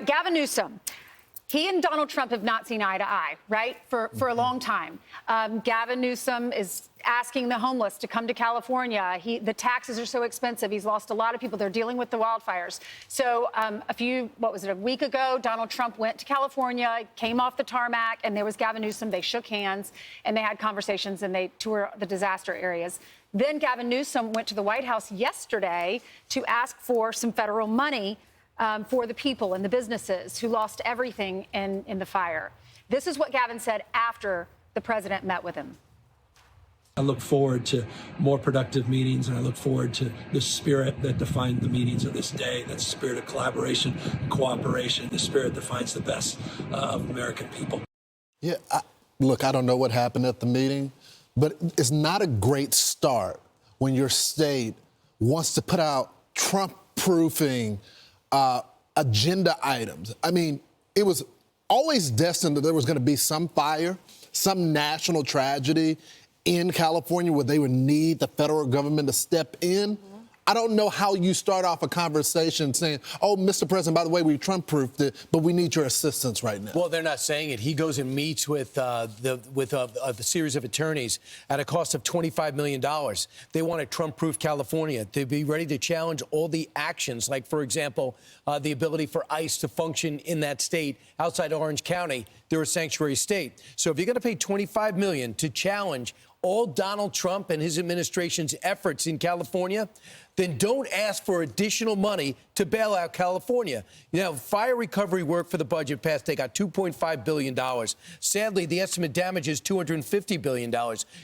right, Gavin Newsom. He and Donald Trump have not seen eye to eye, right, for a long time. Gavin Newsom is asking the homeless to come to California. The taxes are so expensive. He's lost a lot of people. They're dealing with the wildfires. So a week ago, Donald Trump went to California, came off the tarmac, and there was Gavin Newsom. They shook hands, and they had conversations, and they toured the disaster areas. Then Gavin Newsom went to the White House yesterday to ask for some federal money for the people and the businesses who lost everything in the fire. This is what Gavin said after the president met with him. I look forward to more productive meetings, and I look forward to the spirit that defined the meetings of this day. That's the spirit of collaboration, cooperation, the spirit that defines the best of American people. Yeah, look, I don't know what happened at the meeting, but it's not a great start when your state wants to put out Trump-proofing agenda items. I mean, it was always destined that there was going to be some fire, some national tragedy in California where they would need the federal government to step in. I don't know how you start off a conversation saying, oh, Mr. President, by the way, we Trump-proofed it, but we need your assistance right now. Well, they're not saying it. He goes and meets with a series of attorneys at a cost of $25 million. They want to Trump-proof California. They'd be ready to challenge all the actions, like, for example, the ability for ICE to function in that state outside Orange County. They're a sanctuary state. So if you're going to pay $25 million to challenge all Donald Trump and his administration's efforts in California, then don't ask for additional money to bail out California. You know, fire recovery work for the budget passed, they got $2.5 billion. Sadly, the estimate damage is $250 billion.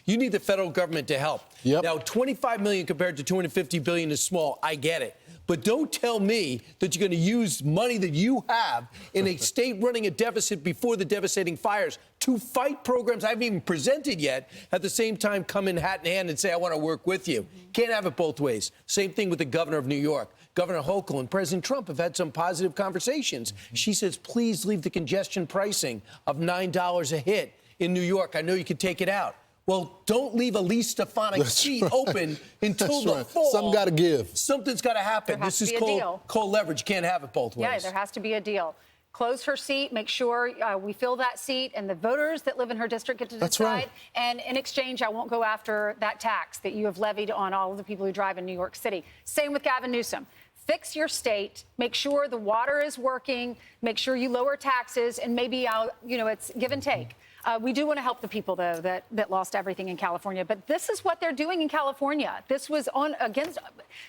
You need the federal government to help. Yep. Now, $25 million compared to $250 billion is small. I get it. But don't tell me that you're going to use money that you have in a state running a deficit before the devastating fires to fight programs I haven't even presented yet, at the same time come in hat in hand and say, I want to work with you. Can't have it both ways. Same thing with the governor of New York. Governor Hochul and President Trump have had some positive conversations. She says, please leave the congestion pricing of $9 a hit in New York. I know you can take it out. Well, don't leave a Lee Stefanik seat open until the fall. Something got to give. Something's got to happen. This is called leverage. You can't have it both ways. Yeah, there has to be a deal. Close her seat, make sure we fill that seat, and the voters that live in her district get to decide. That's right. And in exchange, I won't go after that tax that you have levied on all of the people who drive in New York City. Same with Gavin Newsom. Fix your state, make sure the water is working, make sure you lower taxes, and maybe it's give and take. We do want to help the people, though, that lost everything in California. But this is what they're doing in California. This was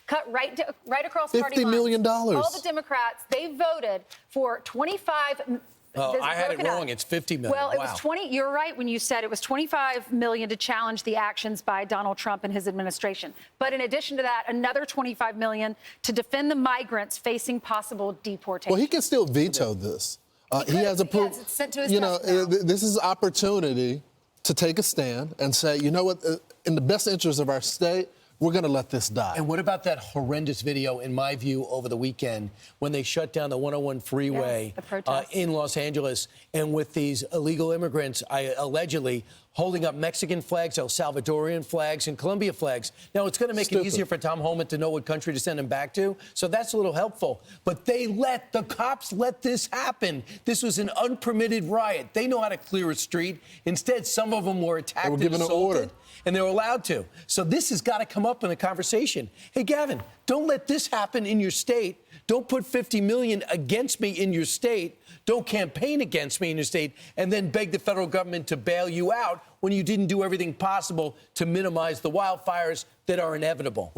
cut right across party lines. $50 million. All the Democrats, they voted for 25. Oh, I had it wrong. It's $50 million. Well, it was 20. You're right when you said it was $25 million to challenge the actions by Donald Trump and his administration. But in addition to that, another $25 million to defend the migrants facing possible deportation. Well, he can still veto this. He has approved. It's sent to his desk now. This is opportunity to take a stand and say, you know what, in the best interest of our state, we're going to let this die. And what about that horrendous video, in my view, over the weekend when they shut down the 101 freeway in Los Angeles, and with these illegal immigrants allegedly holding up Mexican flags, El Salvadorian flags, and Colombia flags. Now, it's going to make it easier for Tom Homan to know what country to send him back to, so that's a little helpful. But the cops let this happen. This was an unpermitted riot. They know how to clear a street. Instead, some of them were attacked and assaulted. And they were allowed to. So this has got to come up in the conversation. Hey, Gavin, don't let this happen in your state. Don't put $50 million against me in your state. Don't campaign against me in your state and then beg the federal government to bail you out when you didn't do everything possible to minimize the wildfires that are inevitable.